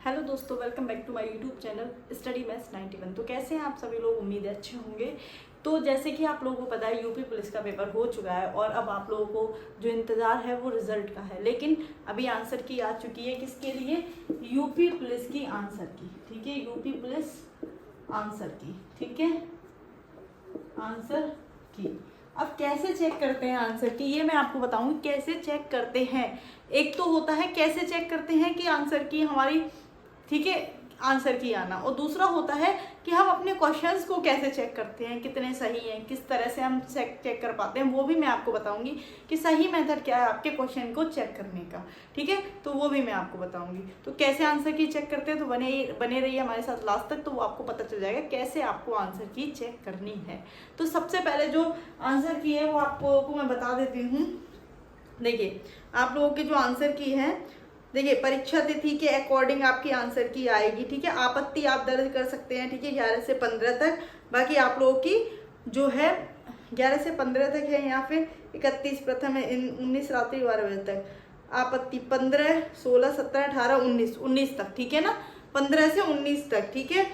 Hello दोस्तों, welcome back to my YouTube channel study maths 91। तो कैसे हैं आप सभी लोग? उम्मीद है अच्छे होंगे। तो जैसे कि आप लोगों को पता है, यूपी पुलिस का पेपर हो चुका है और अब आप लोगों को जो इंतज़ार है वो रिजल्ट का है। लेकिन अभी आंसर की आ चुकी है, किसके लिए? यूपी पुलिस की आंसर की। ठीक है, यूपी पुलिस आंसर की। ठीक है, आंसर की। अब कैसे चेक करते हैं आंसर की, ये मैं आपको बताऊंगी कैसे चेक करते हैं। एक तो होता है कैसे चेक करते हैं कि आंसर की हमारी, ठीक है, आंसर की आना, और दूसरा होता है कि हम अपने क्वेश्चंस को कैसे चेक करते हैं, कितने सही हैं, किस तरह से हम चेक कर पाते हैं, वो भी मैं आपको बताऊंगी कि सही मेथड क्या है आपके क्वेश्चन को चेक करने का। ठीक है, तो वो भी मैं आपको बताऊंगी। तो कैसे आंसर की चेक करते हैं, तो बने रहिए हमारे साथ लास्ट तक, तो वो आपको पता चल जाएगा कैसे आपको आंसर की चेक करनी है। तो सबसे पहले जो आंसर की है वो आपको मैं बता देती हूँ। देखिए, आप लोगों के जो आंसर की है, देखिए परीक्षा तिथि के अकॉर्डिंग आपकी आंसर की आएगी। ठीक है, आपत्ति आप दर्ज कर सकते हैं। ठीक है, 11 से 15 तक। बाकी आप लोगों की जो है 11 से 15 तक है, या फिर 31 प्रथम है, 19 रात्रि 12 बजे तक। आपत्ति 15, 16, 17, 18, 19 तक। ठीक है ना, 15 से 19 तक। ठीक है,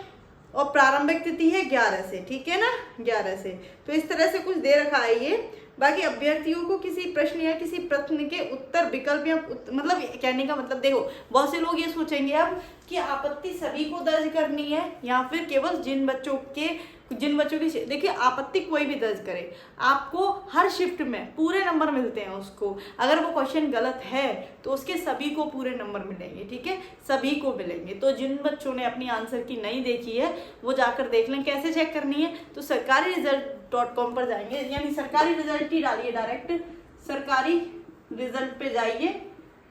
और प्रारंभिक तिथि है 11 से। ठीक है ना, 11 से। तो इस तरह से कुछ दे रखा है ये। बाकी अभ्यर्थियों को किसी प्रश्न या किसी प्रश्न के उत्तर विकल्प या मतलब कहने का मतलब, देखो बहुत से लोग ये सोचेंगे अब कि आपत्ति सभी को दर्ज करनी है या फिर केवल जिन बच्चों की, देखिए आपत्ति कोई भी दर्ज करे, आपको हर शिफ्ट में पूरे नंबर मिलते हैं उसको। अगर वो क्वेश्चन गलत है तो उसके सभी को पूरे नंबर मिलेंगे। ठीक है, सभी को मिलेंगे। तो जिन बच्चों ने अपनी आंसर की नहीं देखी है वो जाकर देख लें कैसे चेक करनी है। तो सरकारी रिजल्ट.com पर जाएंगे, यानी सरकारी रिजल्ट ही डालिए, डायरेक्ट सरकारी रिजल्ट पे जाइए।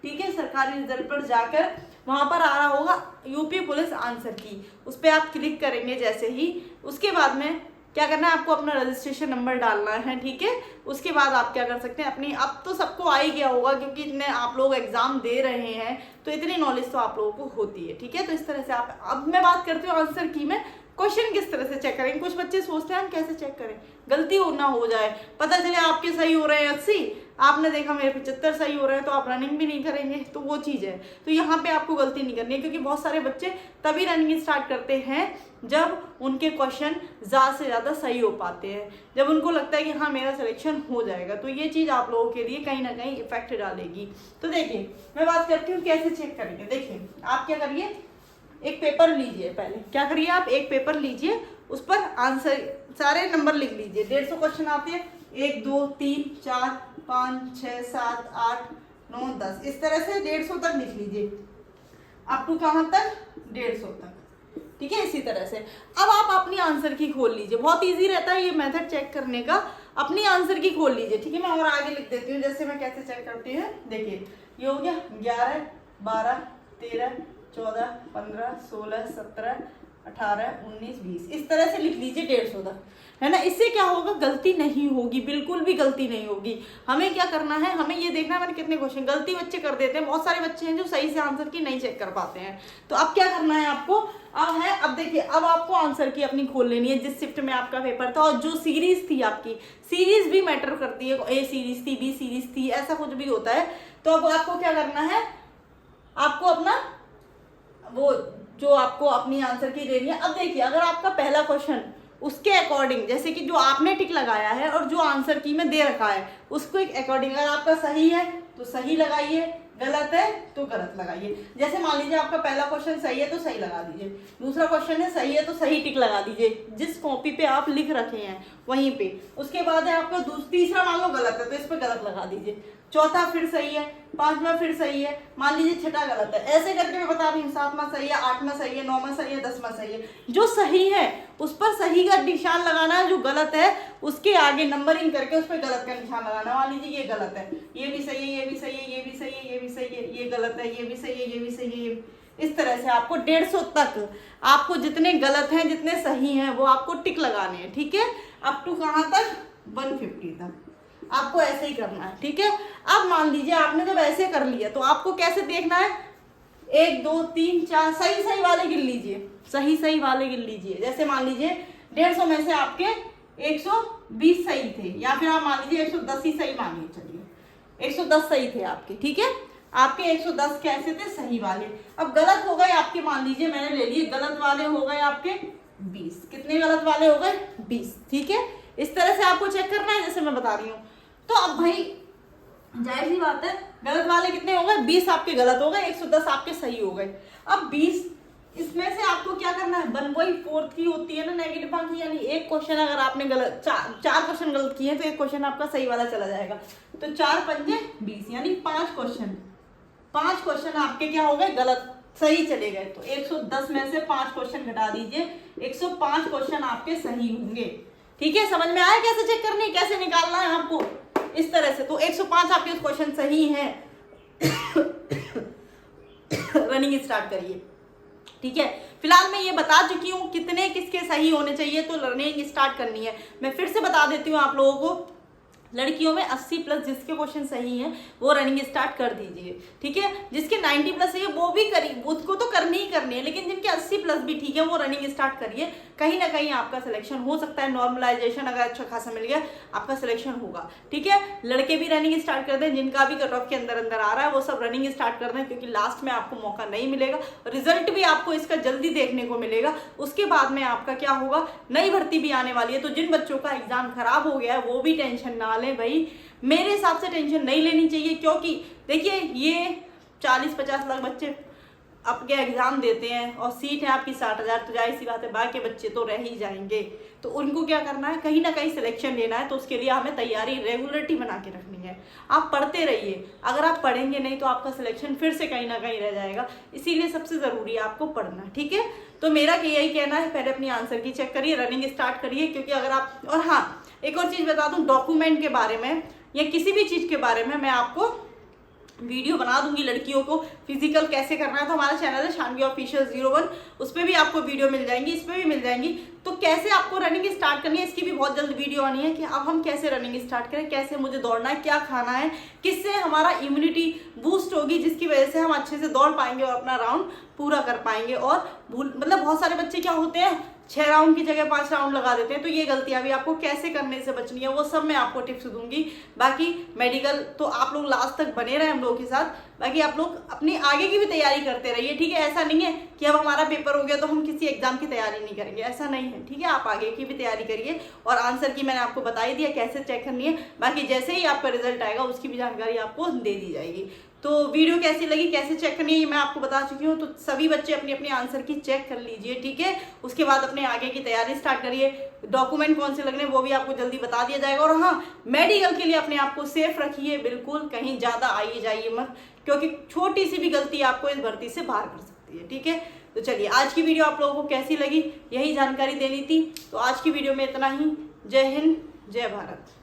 ठीक है, सरकारी रिजल्ट पर जाकर वहां पर आ रहा होगा यूपी पुलिस आंसर की, उस पर आप क्लिक करेंगे जैसे ही। उसके बाद में क्या करना है, आपको अपना रजिस्ट्रेशन नंबर डालना है। ठीक है, उसके बाद आप क्या कर सकते हैं अपनी, अब तो सबको आ ही गया होगा क्योंकि इतने आप लोग एग्जाम दे रहे हैं तो इतनी नॉलेज तो आप लोगों को होती है। ठीक है, तो इस तरह से आप, अब मैं बात करती हूँ आंसर की में क्वेश्चन किस तरह से चेक करेंगे। कुछ बच्चे सोचते हैं हम कैसे चेक करें, गलती हो ना हो जाए, पता चले आपके सही हो रहे हैं 80, आपने देखा मेरे 75 सही हो रहे हैं, तो आप रनिंग भी नहीं करेंगे, तो वो चीज़ है। तो यहाँ पे आपको गलती नहीं करनी है, क्योंकि बहुत सारे बच्चे तभी रनिंग स्टार्ट करते हैं जब उनके क्वेश्चन ज़्यादा से ज़्यादा सही हो पाते हैं, जब उनको लगता है कि हाँ मेरा सिलेक्शन हो जाएगा। तो ये चीज़ आप लोगों के लिए कहीं ना कहीं इफेक्ट डालेगी। तो देखिए मैं बात करती हूँ कैसे चेक करेंगे। देखिए आप क्या करिए, एक पेपर लीजिए। पहले क्या करिए, आप एक पेपर लीजिए, उस पर आंसर सारे नंबर लिख लीजिए। 150 क्वेश्चन आते हैं, 1 2 3 4 5 6 7 8 9 10, इस तरह से 150 तक लिख लीजिए। अप टू कहाँ तक? 150 तक। ठीक है, इसी तरह से अब आप अपनी आंसर की खोल लीजिए। बहुत इजी रहता है ये मेथड चेक करने का। अपनी आंसर की खोल लीजिए। ठीक है, मैं और आगे लिख देती हूँ जैसे मैं कैसे चेक करती हूँ। देखिए ये हो गया 11 12 13 14 15 16 17 18 19 20, इस तरह से लिख लीजिए 150 तक, है ना। इससे क्या होगा, गलती नहीं होगी, बिल्कुल भी गलती नहीं होगी। हमें क्या करना है, हमें ये देखना है मैंने कितने क्वेश्चन, गलती बच्चे कर देते हैं, बहुत सारे बच्चे हैं जो सही से आंसर की नहीं चेक कर पाते हैं। तो अब क्या करना है आपको, अब देखिए अब आपको आंसर की अपनी खोल लेनी है जिस शिफ्ट में आपका पेपर था, और जो सीरीज थी आपकी, सीरीज भी मैटर करती है, ए सीरीज थी, बी सीरीज थी, ऐसा कुछ भी होता है। तो अब आपको क्या करना है, आपको अपना वो जो आपको अपनी आंसर की देनी है। अब देखिए अगर आपका पहला क्वेश्चन उसके अकॉर्डिंग, जैसे कि जो आपने टिक लगाया है और जो आंसर की में दे रखा है उसको एक अकॉर्डिंग, अगर आपका सही है तो सही लगाइए, गलत है तो गलत लगाइए। जैसे मान लीजिए आपका पहला क्वेश्चन सही है तो सही लगा दीजिए, दूसरा क्वेश्चन है सही है तो सही टिक लगा दीजिए जिस कॉपी पे आप लिख रखे हैं वहीं पे। उसके बाद है आपका तीसरा मान लो गलत है तो इस पर गलत लगा दीजिए, चौथा फिर सही है, पांचवा फिर सही है, मान लीजिए छठा गलत है। ऐसे करके मैं बता रही हूँ, सातवां सही है, आठवां सही है, नौवां सही है, 10वां सही है। जो सही है उस पर सही का निशान लगाना है, जो गलत है उसके आगे नंबरिंग करके उस पर गलत का निशान लगाना। मान लीजिए ये गलत है, ये भी सही है, ये भी सही है, ये भी सही है, ये भी सही है, ये गलत है, ये भी सही है, ये भी सही है, ये। इस तरह से आपको 150 तक, आपको जितने गलत हैं जितने सही हैं वो आपको टिक लगाने हैं। ठीक है, अप टू कहाँ तक? 150 तक आपको ऐसे ही करना है। ठीक है, अब मान लीजिए आपने जब ऐसे कर लिया तो आपको कैसे देखना है, 1 2 3 4 सही वाले गिन लीजिए, सही वाले गिन लीजिए। जैसे मान लीजिए 150 में से आपके 120 सही थे, या फिर आप मान लीजिए 110 ही सही मानिए, चलिए 110 सही थे आपके। ठीक है, आपके 110 कैसे थे? सही वाले। अब गलत हो गए आपके, मान लीजिए मैंने ले लिए, गलत वाले हो गए आपके 20। कितने गलत वाले हो गए? 20। ठीक है, इस तरह से आपको चेक करना है जैसे मैं बता रही हूँ। तो अब भाई जाहिर सी बात है, गलत वाले कितने हो गए? 20 आपके गलत हो गए, 110 आपके सही हो गए। अब 20 इसमें से आपको क्या करना है? 1/4 की होती है ना नेगेटिव अंक, यानी एक क्वेश्चन अगर आपने गलत, चार क्वेश्चन गलत किए तो एक क्वेश्चन आपका सही वाला चला जाएगा। तो 4 पंजे 20, यानी 5 क्वेश्चन आपके क्या हो गए? गलत, सही चले गए। तो 110 में से 5 क्वेश्चन घटा दीजिए, 105 क्वेश्चन आपके सही होंगे। ठीक है, समझ में आया कैसे चेक करनी है, कैसे निकालना है आपको? इस तरह से। तो 105 आपके क्वेश्चन सही हैं। रनिंग स्टार्ट करिए। ठीक है, फिलहाल मैं ये बता चुकी हूँ कितने किसके सही होने चाहिए, तो रनिंग स्टार्ट करनी है। मैं फिर से बता देती हूँ आप लोगों को, लड़कियों में 80+ जिसके क्वेश्चन सही हैं वो रनिंग स्टार्ट कर दीजिए। ठीक है, जिसके 90+ है वो भी करिए, उसको तो करनी ही करनी है, लेकिन जिनके 80+ भी ठीक है वो रनिंग स्टार्ट करिए। कहीं ना कहीं आपका सिलेक्शन हो सकता है, नॉर्मलाइजेशन अगर अच्छा खासा मिल गया आपका सिलेक्शन होगा। ठीक है, लड़के भी रनिंग स्टार्ट कर दें, जिनका भी कट ऑफ के अंदर अंदर आ रहा है वो सब रनिंग स्टार्ट कर दें, क्योंकि लास्ट में आपको मौका नहीं मिलेगा। रिजल्ट भी आपको इसका जल्दी देखने को मिलेगा, उसके बाद में आपका क्या होगा, नई भर्ती भी आने वाली है। तो जिन बच्चों का एग्जाम खराब हो गया है वो भी टेंशन ना लें भाई, मेरे हिसाब से टेंशन नहीं लेनी चाहिए, क्योंकि देखिए ये 40-50 लाख बच्चे आपके एग्जाम देते हैं और सीट है आपकी 60,000, तो जाहिर सी बात है बाकी बच्चे तो रह ही जाएंगे। तो उनको क्या करना है, कहीं ना कहीं सिलेक्शन लेना है, तो उसके लिए हमें तैयारी, रेगुलरिटी बना के रखनी है। आप पढ़ते रहिए, अगर आप पढ़ेंगे नहीं तो आपका सिलेक्शन फिर से कहीं ना कहीं रह जाएगा, इसीलिए सबसे ज़रूरी है आपको पढ़ना। ठीक है, तो मेरा यही कहना है, पहले अपनी आंसर की चेक करिए, रनिंग स्टार्ट करिए, क्योंकि अगर आप, और हाँ एक और चीज़ बता दूँ, डॉक्यूमेंट के बारे में या किसी भी चीज़ के बारे में मैं आपको वीडियो बना दूंगी। लड़कियों को फिजिकल कैसे करना है, तो हमारा चैनल है शानवी ऑफिशियल 01, उस पर भी आपको वीडियो मिल जाएंगी, इस पर भी मिल जाएंगी। तो कैसे आपको रनिंग स्टार्ट करनी है इसकी भी बहुत जल्द वीडियो आनी है, कि अब हम कैसे रनिंग स्टार्ट करें, कैसे मुझे दौड़ना है, क्या खाना है, किससे हमारा इम्यूनिटी बूस्ट होगी, जिसकी वजह से हम अच्छे से दौड़ पाएंगे और अपना राउंड पूरा कर पाएंगे। और मतलब बहुत सारे बच्चे क्या होते हैं, 6 राउंड की जगह 5 राउंड लगा देते हैं, तो ये गलतियां भी आपको कैसे करने से बचनी है वो सब मैं आपको टिप्स दूंगी। बाकी मेडिकल तो आप लोग लास्ट तक बने रहे हम लोगों के साथ, बाकी आप लोग अपनी आगे की भी तैयारी करते रहिए। ठीक है, ऐसा नहीं है कि अब हमारा पेपर हो गया तो हम किसी एग्जाम की तैयारी नहीं करेंगे, ऐसा नहीं है। ठीक है, आप आगे की भी तैयारी करिए, और आंसर की मैंने आपको बता ही दिया कैसे चेक करनी है, बाकी जैसे ही आपका रिजल्ट आएगा उसकी भी जानकारी आपको दे दी जाएगी। तो वीडियो कैसी लगी, कैसे चेक करनी है, ये मैं आपको बता चुकी हूँ। तो सभी बच्चे अपनी अपनी आंसर की चेक कर लीजिए। ठीक है, उसके बाद अपने आगे की तैयारी स्टार्ट करिए। डॉक्यूमेंट कौन से लगने वो भी आपको जल्दी बता दिया जाएगा। और हाँ, मेडिकल के लिए अपने आप को सेफ रखिए, बिल्कुल कहीं ज़्यादा आइए जाइए मत, क्योंकि छोटी सी भी गलती आपको इस भर्ती से बाहर कर सकती है। ठीक है, तो चलिए आज की वीडियो आप लोगों को कैसी लगी, यही जानकारी देनी थी। तो आज की वीडियो में इतना ही। जय हिंद, जय भारत।